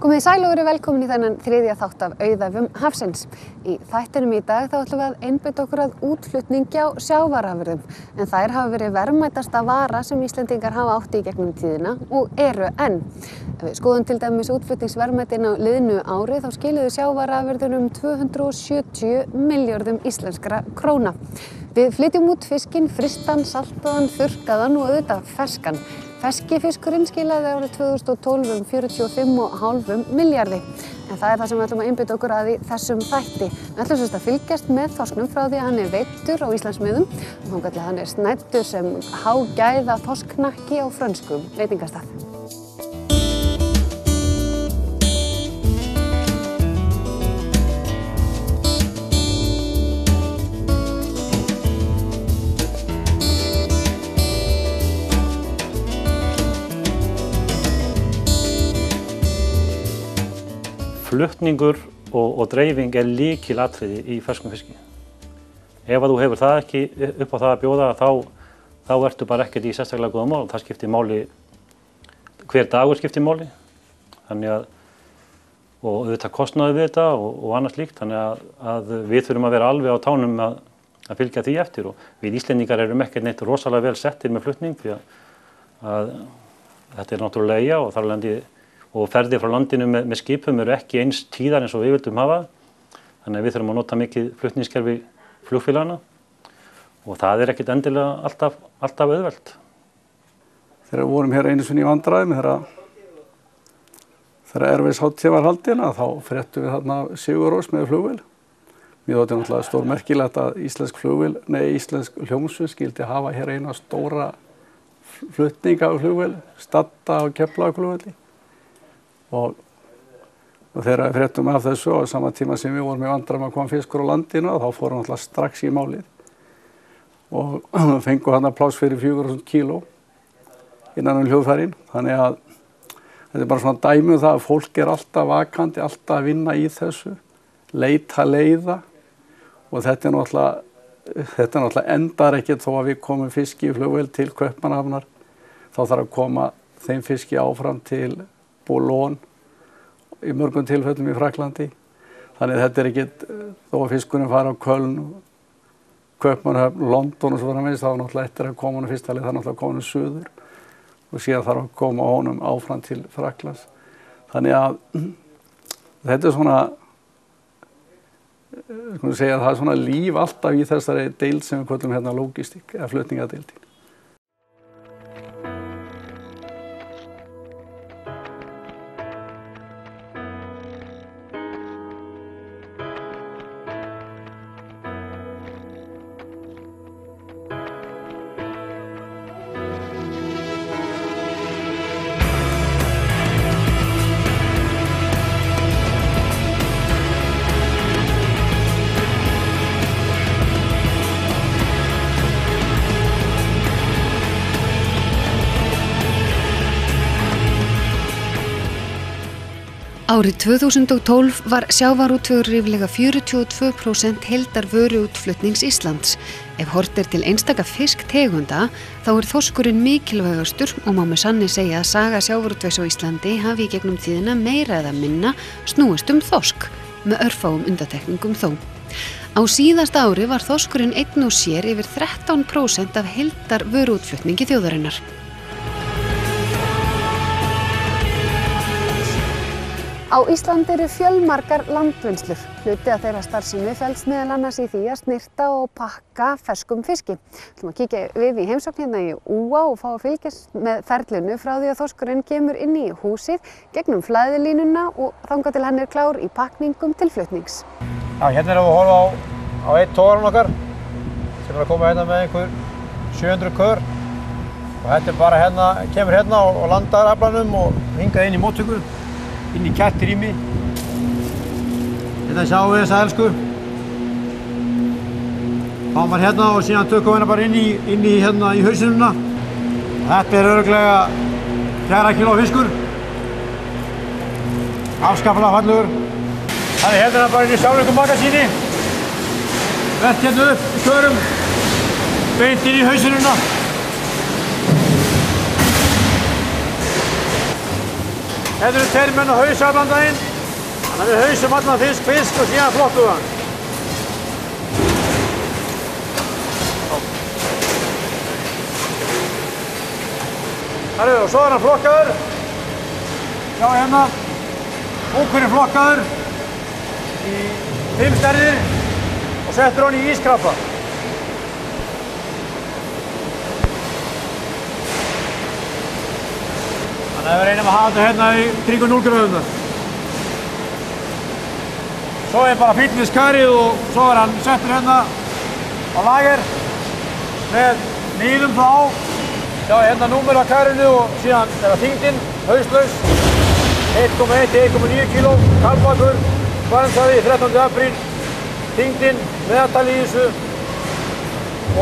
Komið þið sæl og verið velkomin í þennan þriðja þátt af Auðæfum hafsins. Í þættinum í dag þá ætlum við að einbeita okkur að útflutningi á sjávarafurðum, en þær hafa verið verðmætasta vara sem Íslendingar hafa átt í gegnum tíðina og eru enn. Ef við skoðum til dæmis útflutningsverðmætin á liðnu ári þá skiluðu sjávarafurðunum 270 milljörðum íslenskra króna. Við flytjum út fiskinn, frystan, saltaðan, þurrkaðan og auðvitað ferskan. Ferskifiskurinn skilaði árið 2012 45,5 milljarði. En það það sem við ætlum að einbeita okkur að í þessum þætti. Við ætlum að fylgjast með þorsknum frá því að hann veiddur á Íslandsmiðum og þangað til hann snæddur sem hágæða þorsknakki á frönskum veitingastað. Flutningur og dreifing lykilatriði í ferskum fiski. Ef þú hefur það ekki upp á það að bjóða þá ertu bara ekkert í sérstaklega góða mál. Það skiptir máli, hver dagur skiptir máli. Þannig að, og auðvitað kostnaður við þetta og annað slíkt. Þannig að við þurfum að vera alveg á tánum að fylgja því eftir. Og við Íslendingar erum ekkert neitt rosalega vel settir með flutning því að þetta náttúrulega eyja og þar af leiðandi og ferðir frá landinu með skipum eru ekki eins tíðar eins og við vildum hafa. Þannig að við þurfum að nota mikið flutningskerfi flugfélaganna og það ekkert endilega alltaf auðvelt. Þegar við vorum hér einu sinni í vandræðum, þegar erfiðishátíð var haldin, þá fréttum við þarna Sigurrós með flugvél. Mér þótti náttúrulega stórmerkilegt að íslensk hljómsveit skyldi hafa hér eina stóra flutninga af flugvél, stadda á Keflavíkurflugvelli. Og þegar við fréttum af þessu á sama tíma sem við vorum í vandræðum að koma fiskur á landinu, þá fórum við alltaf strax í málið og fengum hann pláss fyrir 4.000 kíló innan hljóðfærin. Þannig að þetta bara svona dæmi það að fólk alltaf vakandi, alltaf að vinna í þessu, leita leiða og þetta náttúrulega endar ekkert þó að við komum fiski í flugvél til Kaupmannahafnar. Þá þarf að koma þeim fiski áfram til Boulogne í mörgum tilfellum í Frakklandi. Þannig að þetta ekkert, þó að fiskurinn fara á Köln, Kaupmannahöfn, London og svo framvegis, þá náttúrulega eftir að koma honum fyrsta leið, það náttúrulega koma honum suður og síðan þarf að koma honum áfram til Frakklands. Þannig að þetta svona, það svona líf alltaf í þessari deild sem við köllum hérna logistík eða flutningadeildin. Árið 2012 var sjávarútvegur ríflega 42% heildar vöruútflutnings Íslands. Ef horft til einstaka fisktegunda þá þorskurinn mikilvægastur og má með sanni segja að saga sjávarútvegs á Íslandi hafi í gegnum tíðina meira eða minna snúist þorsk, með örfáum undantekningum þó. Á síðasta ári var þorskurinn einn og sér yfir 13% af heildar vöruútflutningi þjóðarinnar. Á Íslandi eru fjölmargar landvinnslur. Hluti af þeirra starfsemi felst meðal annars í því að snyrta og pakka ferskum fiski. Við ætlum að kíkja við í heimsókn hérna í Úa og fá að fylgjast með ferlinu frá því að þorskurinn kemur inn í húsið gegnum flæðilínuna og þangað til hann klár í pakningum til flutnings. Já, hérna erum við að horfa á einn togarann okkar sem að koma hérna með einhver 700 kör og þetta bara hérna, kemur hérna og landar aflanum og hingað inn í móttöku. Inn í kættirými. Þetta sjáum við þessa elsku. Fáum hann hérna og síðan tökum við hérna bara inn í hérna í hausinuna. Þetta örugglega 4 kíló fiskur. Afskaplega fallegur. Þannig hérna bara inn í sjálfleikum magasíni. Vett hérna upp í körum. Beint inn í hausinuna. Þetta eru 2 menn á hausablandaðinn. Þannig að við hausum allan fisk og síðan flokkum við hann. Herru, og svo hann flokkaður. Sjá hérna. Búkurinn flokkaður í 5 stærðir og settur hann í ískrabba. Þannig að við reynum að hafa þetta hérna í kringum 0 gráðurnar. Svo bara fyllt við skarið og svo hann settur hérna á lager með nýðum frá. Sjá hérna númer á karinu og síðan þyngdin, hauslaus. 1,1–1,9 kg, kaldbakur, Barentshafi, 13. apríl. Þyngdin, meðaltali í þessu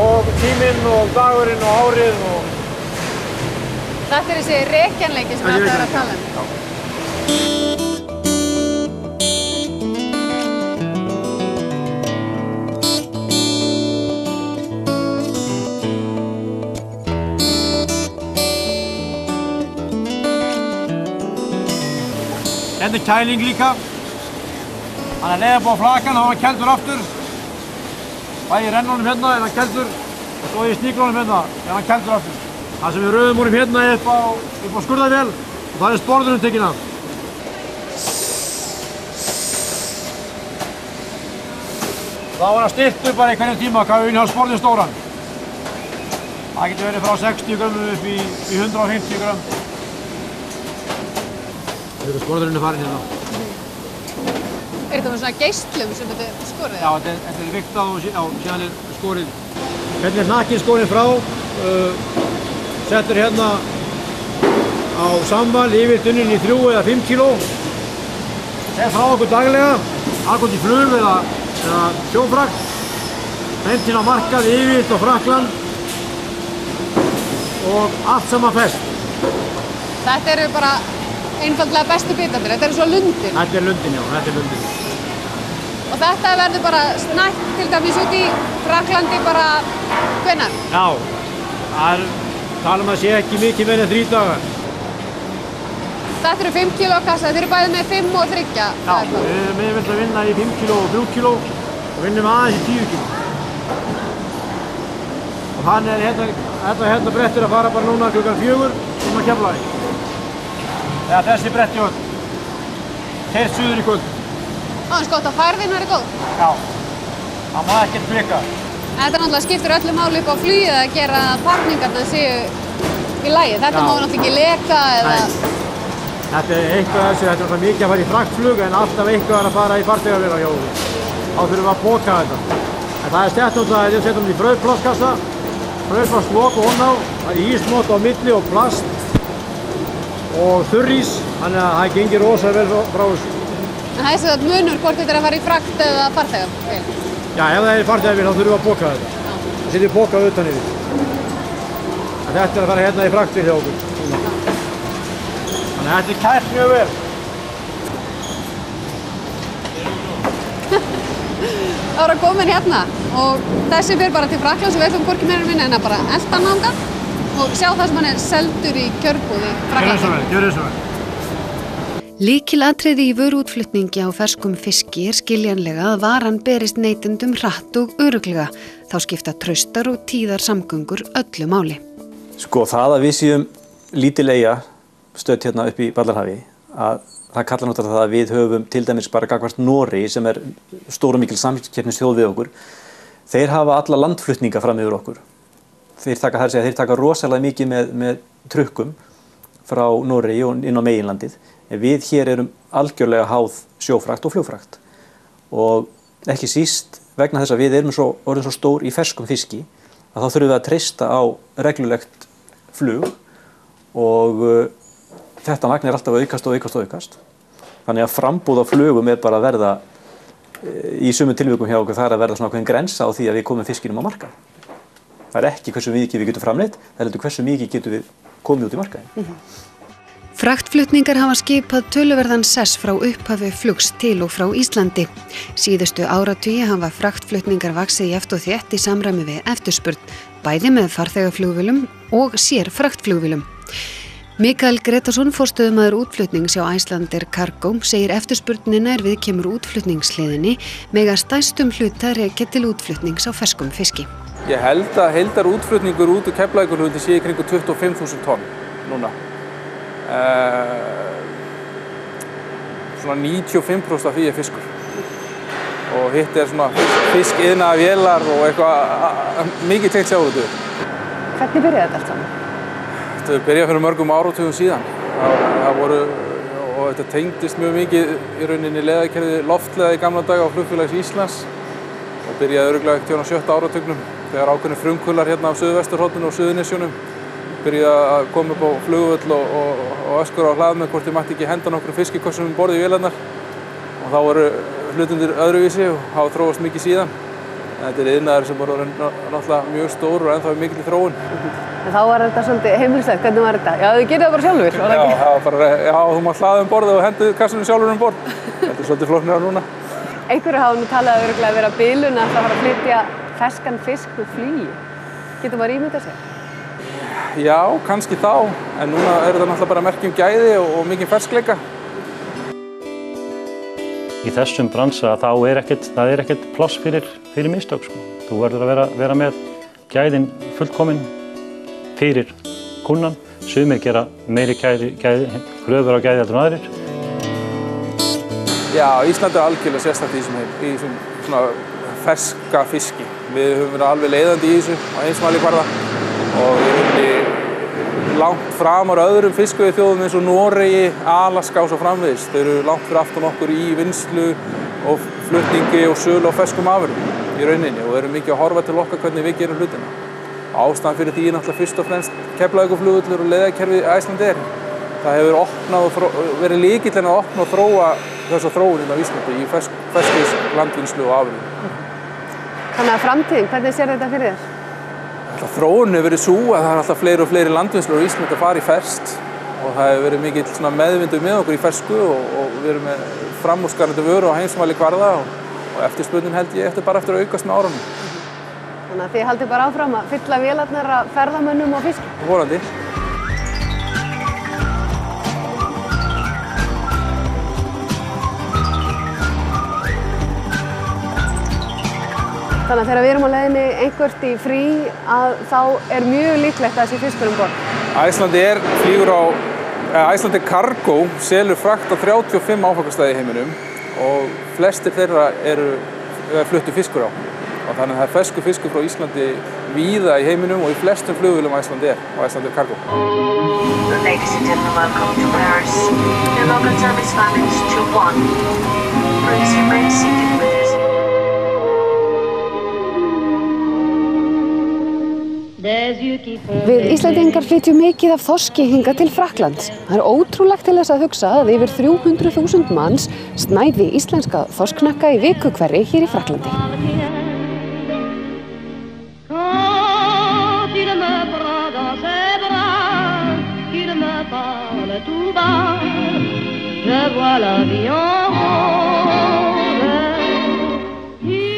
og tíminn og dagurinn og árið og... Þetta er þessi rekjanleiki sem þetta er að tala um. Hérna er kæling líka. Hann er leiðið búið á flakan, þá er hann kældur aftur. Bæði í rennunum hérna er hann kældur og svo í sníklunum hérna er hann kældur aftur. Það sem við röðum úr hérna upp á skurðarvél og það er sporðurinn tekinn af. Þá var hann stillt upp bara í hverjum tíma hvað við viljum hafa sporðinn stóran. Það getur verið frá 60 grömmum upp í 150 grömm. Sporðurinn er farin hérna. Er þetta með svona geislum sem þetta er skorið? Já, þetta er viktað og síðan er skorið. Hérna er hnakkinn skorinn frá. Settur hérna á sambal yfir dunnin í 3 eða 5 kg. Sett frá okkur daglega, annað í flug eða sjófrakt. Hendinn á markað yfir og Frakkland og allt saman fest. Þetta eru bara einfaldlega bestu bitarnir, þetta er svo lundin. Þetta er lundin, já, þetta er lundin. Og þetta verður bara snætt til dæmis út í Frakklandi bara hvenær? Já, það er talum að sé ekki mikið meira en 3 dagar. Þetta eru 5 kg kassa, þeir eru bæði með 5 og 3. Já, við erum yfirleitt að vinna í 5 kg og 3 kg og vinnum aðeins í 10 kg. Og hann er hérna brettir að fara bara núna klukkan 4 á Keflavík. Eða þessi bretti öll. Keyrt suður í kvöld. Eins gott að færðin væri góð. Já, það má ekkert blika. Þetta náttúrulega skiptir öllu máli upp á flugið að gera að pakningarnar séu í lagi. Þetta má náttúrulega ekki leka eða... Nei. Þetta er eitthvað þessu, þetta er náttúrulega mikið að fara í fraktflug en alltaf eitthvað er að fara í farþegavél á hjólið. Þá þurfum við að póka þetta. En það er stætt náttúrulega að við setjum í frauðplastkassa, frauðplastmók og honná, það er ísmót á milli og plast og þurrís, þannig að það gengir rosalega vel frá þessu. En það er svo að munur hvort þetta er að fara í frakt eða farþegavél? Já, ef það er farþegavél þá þurfum við að póka þetta. Það setjum pókað utan yfir. En þetta er að fara hérna í fraktvél hjá okkur. Þannig að þetta er kært mjög vel. Það var að koma inn hérna og þessi fer bara til Frakklands og við ætlum hvorki meira minna en að bara elta hann þangað og sjá það sem hann er seldur í kjörbúð í Frakklandi. Gjörðu svo vel. Lykilatriði í vöruútflutningi á ferskum fiski er skiljanlega að varan berist neytendum hratt og örugglega. Þá skipta traustar og tíðar samgöngur öllu máli. Sko það að við séum lítil eyja stödd hérna upp í Ballarhafi, að það kallar náttúrulega það að við höfum til dæmis bara gagnvart Noregi sem er stór og mikil samkeppnisþjóð við okkur. Þeir hafa alla landflutninga fram yfir okkur. Þeir taka rosalega mikið með trukkum frá Noregi og inn á meginlandið. En við hér erum algjörlega háð sjófrakt og flugfrakt. Og ekki síst vegna þess að við erum orðin svo stór í ferskum fiski að þá þurfum við að treysta á reglulegt flug og þetta magn er alltaf að aukast og aukast og aukast. Þannig að frambúð á flugum er bara að verða, í sumum tilvikum hjá okkur, það er að verða svona ákveðin grensa á því að við komum fiskinum á markað. Það er ekki hversu mikið við getum framleitt, það er heldur hversu mikið getum við komið út í markaðinn. Fraktflutningar hafa skipað töluverðan sess frá upphafi flugs til og frá Íslandi. Síðustu áratugi hafa fraktflutningar vaxið jafnt og þétt í samræmi við eftirspurn, bæði með farþegaflugvélum og sér fraktflugvélum. Mikael Gretarsson, forstöðumaður útflutnings hjá Icelandair Cargo, segir eftirspurnina við kemur útflutningshliðinni mega stærstum hluta rekja til útflutnings á ferskum fiski. Ég held að heildarútflutningur út úr Keflavíkurflugvelli sé í kringum 25.000 tonn núna. Svona 95% af því fiskur. Og hitt svona fiskiðnaðar vélar og eitthvað mikið tengt sjávarútvegur. Hvernig byrjaði þetta allt saman? Þetta byrjaði fyrir mörgum áratugum síðan. Og þetta tengdist mjög mikið í rauninni leiðakerfi loftleiða í gamla daga á Flugfélags Íslands. Og byrjaði örugglega ekki á 7. áratugnum þegar ákveðnir frumkvöðlar hérna á Suðvesturhorninu og Suðurnesjunum byrjaði að koma upp á flugvöll og öskra á hlaðmenn hvort þeir mætti ekki henda nokkrum fiskikössum um borð í vélarnar. Og þá voru hlutundir öðruvísi og hafa þróast mikið síðan. Þetta iðnaður sem voru náttúrulega mjög stór og ennþá mikil í þróun. En þá var þetta svolítið heimilislegt, hvernig var þetta? Já, þau gerðu það bara sjálfur, var það ekki? Já, þú mátt hlaða um borð og hendu kassunum sjálfur um borð. Þetta er svolítið flóknara núna. Einhverju hafa nú talað örugglega vera bilun að það fara að flytja ferskan fisk með flugi. Getur maður ímyndað sér? Já, kannski þá, en núna þetta náttúrulega bara merki gæði og mikinn ferskleika. Í þessum bransa þá það er ekkert pláss fyrir mistök. Þú verður að vera með gæðin fullkomin fyrir kunnan. Sumir gera meiri kröfur á gæði heldur en aðrir. Já, Ísland er algjörlega sérstakt í þessum svona ferska fiski. Við höfum verið alveg leiðandi í þessu á heimsmælikvarða og við höfum langt framar öðrum fiskveiðiþjóðum eins og Noregi, Alaska og svo framvegis. Þau eru langt fyrir aftan okkur í vinnslu og flutningi og sölu á ferskum afurðum í rauninni og erum mikið að horfa til okkar hvernig við gerum hlutina. Ástæðan fyrir því er náttúrulega fyrst og fremst Keflavíkurflugvöllur og leiðakerfi Icelandair. Það hefur verið lykillinn að opna og þróa þessa þróun á Íslandi í ferskis landvinnslu og afurðum. Þannig að framtíðin, hvernig sér þetta fyrir þér? Þróunin hefur verið sú að það er alltaf fleiri og fleiri landvinnslur á Íslandi að fara í ferskt og það hefur verið mikill meðvindur með okkur í fersku og við erum með framúrskarandi vöru á heimsmælikvarða og eftirspurnin held ég bara eftir að aukast með árunum. Þannig að þið haldið bara áfram að fylla vélarnar af ferðamönnum og fisk? Vonandi. Þannig að þegar við erum á leiðinni einhvert í frí að þá er mjög líklegt að þessi fiskur borð. Icelandair Cargo selur frakt á 35 áfangastæði í heiminum og flestir þeirra eru fluttur fiskur á. Og þannig að það er ferskur fiskur frá Íslandi víða í heiminum og í flestum flugvélum Icelandair og Icelandair Cargo. Ladies and gentlemen, welcome to Paris. Your local service time is 2:1. Please remain seated with us. Við Íslendingar flytjum mikið af þorski hingað til Frakklands. Það er ótrúlegt til þess að hugsa að yfir 300.000 manns snæði íslenska þorsknakka í viku hverri hér í Frakklandi.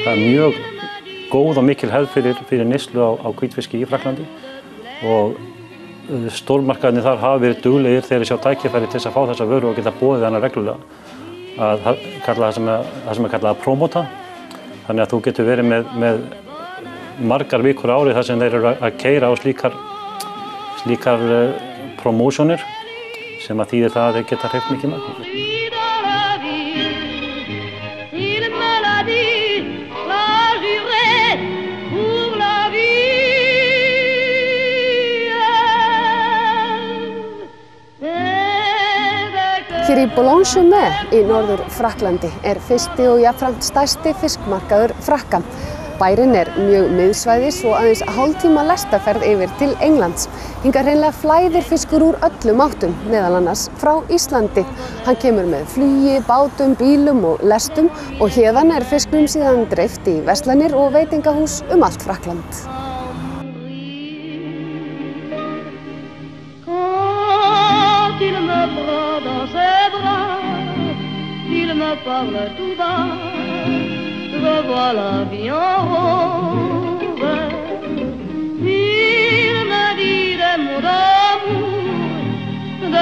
Það er mjög góð og mikil hefð fyrir neyslu á hvítfiski í Frakklandi og stórmarkaðirnir þar hafa verið duglegir þegar þeir sjá tækifæri til þess að fá þessa vöru og geta boðið hana reglulega. Það sem er kallað að promóta. Þannig að þú getur verið með margar vikur árið þar sem þeir eru að keyra á slíkar promósjónir sem að þýðir það að þeir geta hreyft mikið magn. Hér í Boulogne-sur-Mer í norður Frakklandi er fyrsti og jafnframt stærsti fiskmarkaður Frakka. Bærinn er mjög miðsvæðis og aðeins hálftíma lestarferð yfir til Englands. Hingað hreinlega flæðir fiskur úr öllum áttum, meðal annars frá Íslandi. Hann kemur með flugi, bátum, bílum og lestum og héðan er fisknum síðan dreift í verslanir og veitingahús allt Frakkland. Parle tout bas, je vois la vie en rose. Il me dit des mots d'amour,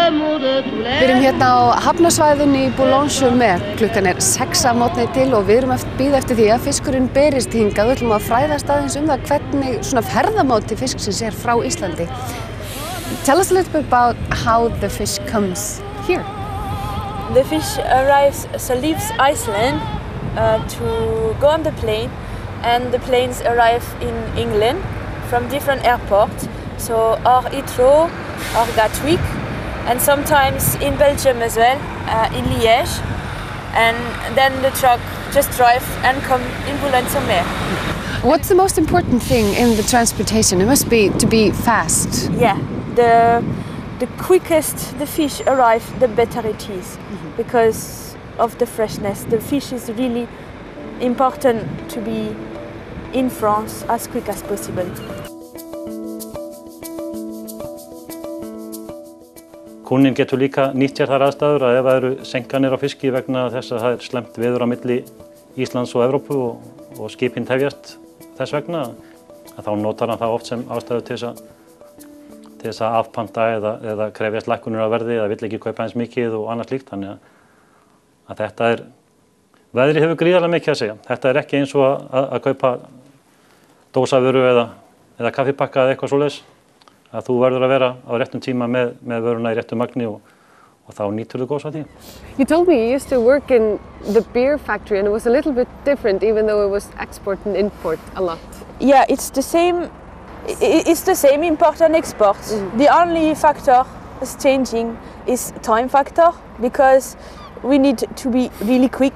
l'amour de tous les Við erum hérna á hafnarsvæðinu í Boulogne-sur-Mer. Klukkan 6 að morgni til og við erum bíða eftir því að fiskurinn berist hingað. Við ætlum að fræðast aðeins það hvernig svona ferðamáti fisksins frá Íslandi. Tell us a little bit about how the fish comes here. The fish leaves Iceland to go on the plane, and the planes arrive in England from different airports, so or Heathrow or Gatwick, and sometimes in Belgium as well, in Liège, and then the truck just drives and come in Boulogne-sur-Mer. What's the most important thing in the transportation? It must be to be fast. Yeah, the quickest the fish arrive, the better it is, because of the freshness. The fish is really important to be in France as quick as possible. Kúnninn getur líka nýtt sér þær aðstæður að ef það eru senkanir á fiski vegna þess að það slemmt veður á milli Íslands og Evrópu og skipin tefjast þess vegna, að þá notar hann það oft sem ástæðu til þess að afpanta eða krefjast lækkunar á verði eða vill ekki kaupa eins mikið og annað slíkt. Þannig að þetta veðrið hefur gríðarlega mikið að segja. Þetta ekki eins og að kaupa dósavöru eða kaffipakka eða eitthvað svoleiðis. Að þú verður að vera á réttum tíma með vöruna í réttum magni og þá nýtur þú góðs af því. You told me you used to work in the beer factory and it was a little bit different even though it was export and import a lot. Yeah, it's the same. It's the same import and export. The only factor is changing is time factor, because we need to be really quick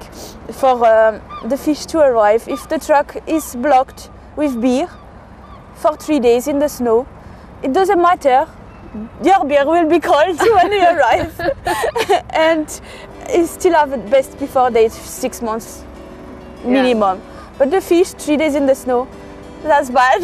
for the fish to arrive. If the truck is blocked with beer for 3 days in the snow, it doesn't matter. Your beer will be cold when you arrive, and you still have the best before date 6 months minimum. Yeah. But the fish 3 days in the snow, that's bad.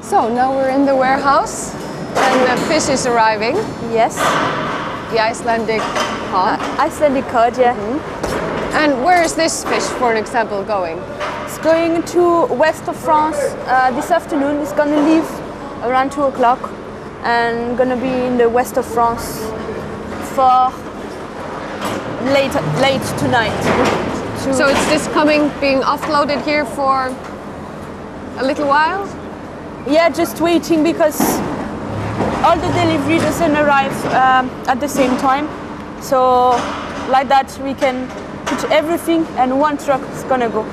So now we're in the warehouse and the fish is arriving. Yes. The Icelandic cod. Icelandic cod, yeah. And where is this fish, for example, going? It's going to west of France this afternoon. It's going to leave around 2 o'clock and going to be in the west of France for late tonight. So it's this being offloaded here for a little while? Yeah, just waiting because all the delivery doesn't arrive at the same time. So like that we can put everything and one truck is gonna go.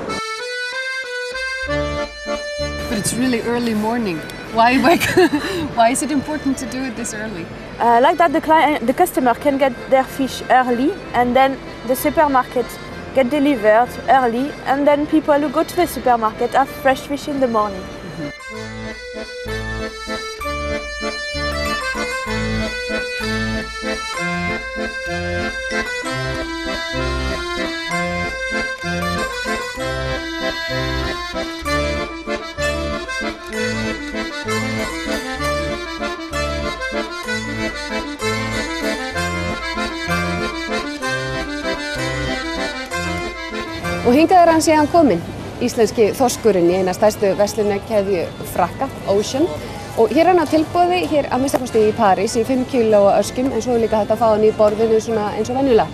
But it's really early morning. Why is it important to do it this early? Like that the customer can get their fish early, and then the supermarket get delivered early, and then people who go to the supermarket have fresh fish in the morning. Og hingað hann síðan kominn, íslenski þorskurinn í eina stærstu verslunarkeðju Frakka, Ocean. Og hér hann á tilboði, hér að minnstakosti í París í 5 kílóa öskjum, en svo líka hægt að fá hann í borðinu svona eins og venjulega.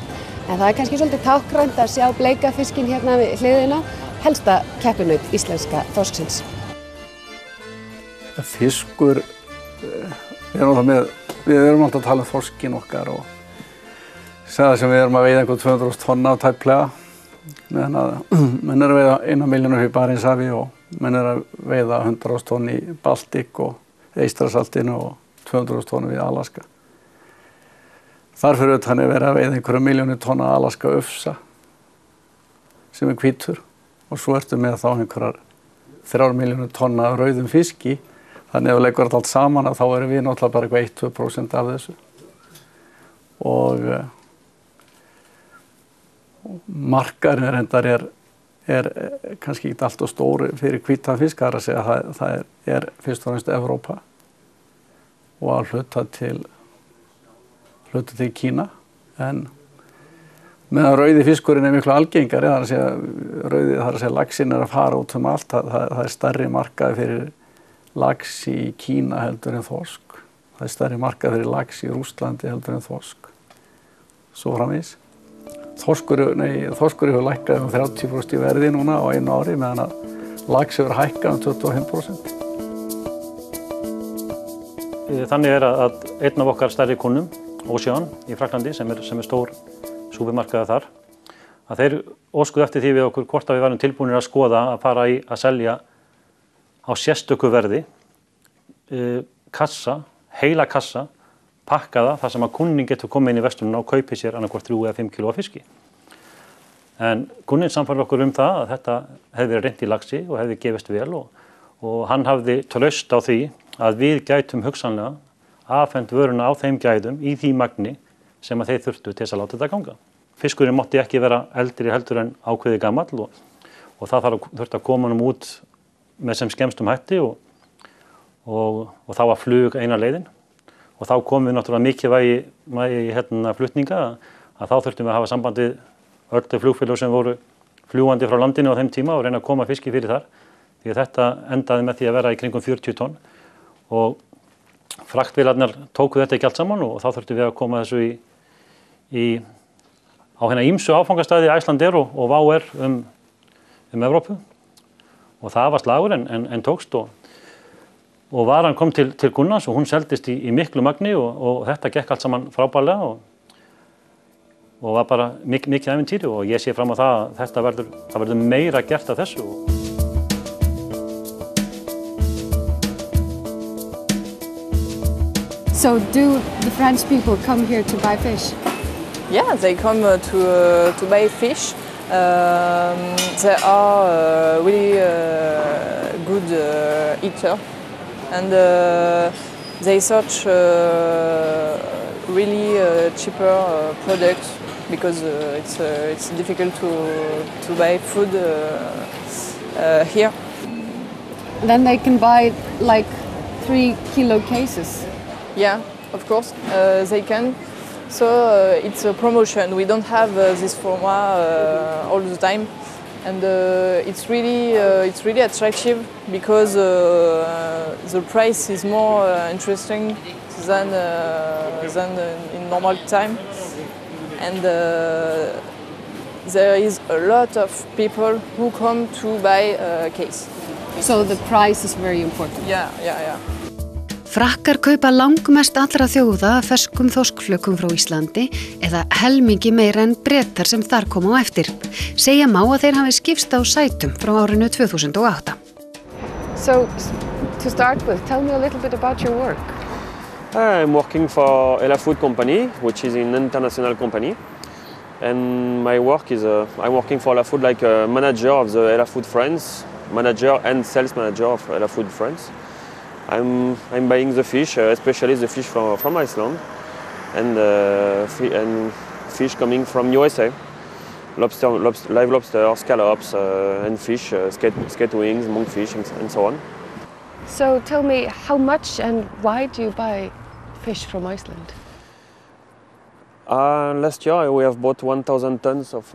En það kannski svolítið táknrænt að sjá bleika fiskinn hérna við hliðina, helsta keppinaut íslenska þorsksins. Fiskur, við erum alltaf að tala um þorskinn okkar og segja sem við erum að veiða einhvern 200.000 tonna á tæplega. Menn að veiða 1 milljón í Barentshafi og menn að veiða 100.000 tonn í Baltic og Eystrasaltinu og 200.000 tonn við Alaska. Þar fyrir utan verið að veiða einhverja 1 milljón tonna Alaska ufsa sem hvítur, og svo ertu með þá einhverjar 3 milljón tonna rauðum fiski. Þannig ef við leggur allt saman þá erum við náttúrulega bara eitthvað 1-2% af þessu. Og markaðurinn reyndar er kannski ekki allt of stór fyrir hvítan fisk, það er að segja að það er fyrst og fremst Evrópa og að hluta til hluta til Kína, en meðan rauði fiskurinn miklu algengari, þar að segja laxinn að fara út allt, það stærri markaði fyrir lax í Kína heldur en þorsk, það stærri markaði fyrir lax í Rússlandi heldur en þorsk, svo framvegis. Þorskur hefur lækkað 30% í verði núna á einu ári, meðan að lax hefur hækkað 25%. Þannig að einn af okkar stærri kúnnum, Ocean í Frakklandi, sem er stór súpermarkaður þar, að þeir óskuðu eftir því við okkur hvort að við varum tilbúinir að skoða að fara í að selja á sérstöku verði kassa, heila kassa, pakkaða þar sem að kunnin getur komið inn í verslunina og kaupið sér annarkvort 3 eða 5 kíló af fiski. En kunnin samfærði okkur það að þetta hefði verið reynt í laxi og hefði gefist vel og hann hafði traust á því að við gætum hugsanlega afhent vöruna á þeim gæðum í því magni sem að þeir þurftu til þess að láta þetta ganga. Fiskurinn mátti ekki vera eldri heldur en ákveðið gamall og það þurfti að koma honum út með sem skemmstum hætti og þá var flug eina leiðin. Og þá komum við náttúrulega mikilvægi flutninga að þá þurftum við að hafa samband við öll þau flugfélög sem voru fljúgandi frá landinu á þeim tíma og reyna að koma fiski fyrir þar. Því að þetta endaði með því að vera í kringum 40 tonn og fraktvélarnar tóku þetta ekki allt saman og þá þurftum við að koma þessu á hérna ýmsu áfangastæði Icelandair og WOW Air um Evrópu og það var slagur en tókst og varan kom til Gunnars og hún seldist í miklu magni og þetta gekk allt saman frábærlega og var bara mikið ævintýri og ég sé fram á það að það verður meira gert af þessu. So do the French people come here to buy fish? Yeah, they come to buy fish. They are really good eater, and they search really cheaper products because it's difficult to buy food here. Then they can buy like 3 kilo cases. Yeah, of course, they can. So it's a promotion. We don't have this format all the time, and it's really attractive because the price is more interesting than in normal time, and there is a lot of people who come to buy a case. So the price is very important. Yeah. Frakkar kaupa langmest allra þjóða ferskum þorskflökum frá Íslandi eða helmingi meira en Bretar sem þar koma á eftir. Segja má að þeir hafi skipst á sætum frá árinu 2008. So, to start with, tell me a little bit about your work. I'm working for Ella Food Company, which is an international company. And my work is, I'm working for Ella Food like a manager of the Ella Food France, manager and sales manager of Ella Food France. I'm buying the fish, especially the fish from Iceland, and fish coming from USA. Lobster, live lobster, scallops, and fish, skate wings, monkfish, and so on. So tell me, how much and why do you buy fish from Iceland? Last year we have bought 1,000 tons of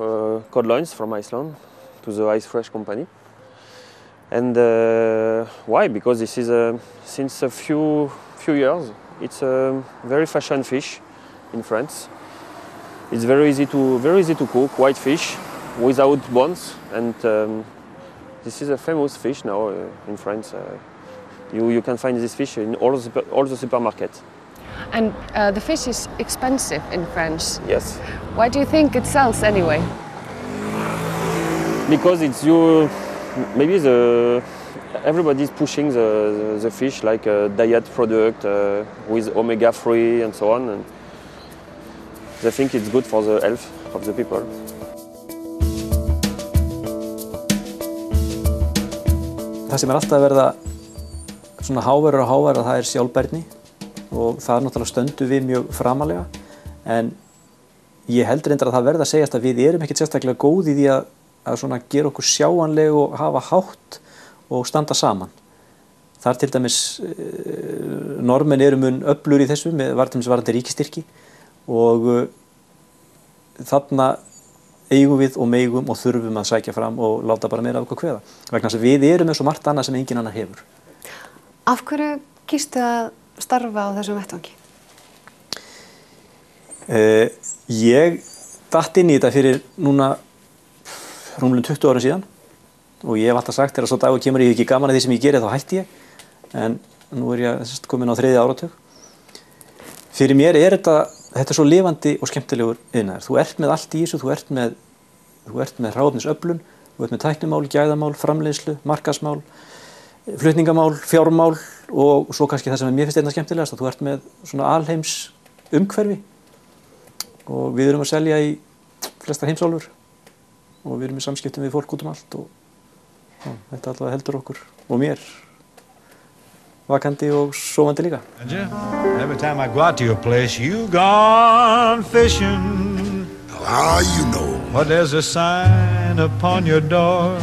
cod loins from Iceland to the Ice Fresh company. And why? Because this is since a few years, it's a very fashion fish in France. It's very easy to cook, white fish without bones, and this is a famous fish now in France. You can find this fish in all the supermarkets. And the fish is expensive in France. Yes. Why do you think it sells anyway? Because it's maybe everybody's pushing the fish like a diet product with omega-3 and so on, and they think it's good for the health of the people. Það sem alltaf að verða svona háværur og háværur, það sjálfbærni og það náttúrulega stöndum við mjög framalega, en ég heldur reyndar að það verða að segjast að við erum ekkert sérstaklega góð í því að svona gera okkur sjáanleg og hafa hátt og standa saman. Þar til dæmis normenn eru mun öflugri í þessu með varðandi ríkisstyrki og þarna eigum við og megum og þurfum að sækja fram og láta bara meira af okkur kveða. Vegna þess að við erum með svo margt annað sem engin annar hefur. Af hverju kýstu að starfa á þessum vettvangi? Ég datt inn í þetta fyrir núna rúmlega 20 ára síðan og ég hef alltaf sagt þegar svo dagur kemur ég ekki gaman að því sem ég geri þá hætti ég, en nú ég komin á 3. áratug. Fyrir mér þetta er svo lifandi og skemmtilegur iðnaður. Þú ert með allt í þessu, þú ert með hráefnisöflun, þú ert með tæknimál, gæðamál, framleiðslu, markaðsmál, flutningamál, fjármál og svo kannski það sem mér finnst einna skemmtilegast að þú ert með svona alheims umhverfi og við erum að selja í flestar heimsálfur og við erum í samskiptum við fólk út allt og þetta allavega heldur okkur og mér vakandi og sofandi líka. Every time I go out to your place, you gone fishing. How you know? But there's a sign upon your door.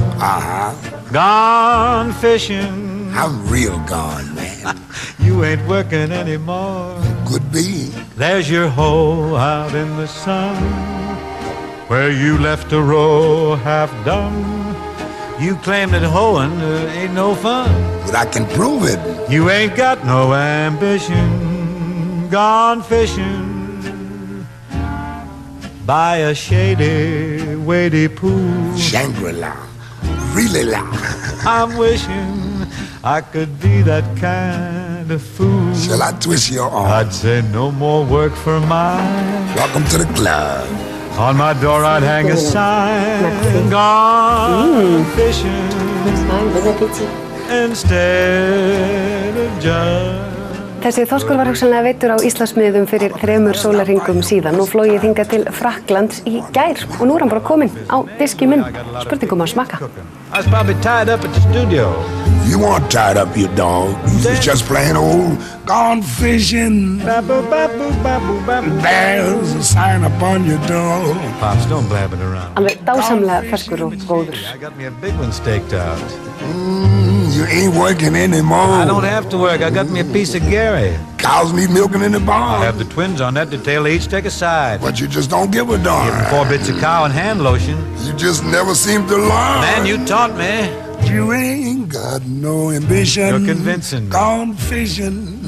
Gone fishing. I'm real gone, man. You ain't working anymore. Could be. There's your hoe out in the sun, where you left a row half done. You claim that hoeing ain't no fun. But I can prove it. You ain't got no ambition. Gone fishing by a shady, wadey pool. Shangri-La, really la. I'm wishing I could be that kind of fool. Shall I twist your arm? I'd say no more work for mine. Welcome to the club. On my door I'd hang a sign. Gone fishing instead of just. Þessi þorskur var hugsanlega veiddur á Íslandsmiðum fyrir 3 sólarhringum síðan og flogið hingað til Frakklands í gær og nú er hann bara kominn á diski minn. Spurningum að smakka. I was probably tied up at the studio. You weren't tied up, you dog. You was just plain old gone fishing. There's a sign upon your door. Pops, don't blab it around. Alveg dásamlega ferskur og góður. I got me a big one staked out. You ain't working anymore. I don't have to work. I got me a piece of Gary. Cows need milking in the barn. I have the twins on that detail. They each take a side. But you just don't give a darn. Give them 4 bits of cow and hand lotion. You just never seem to learn. Man, you taught me. You ain't got no ambition. You're convincing me. Gone fishing.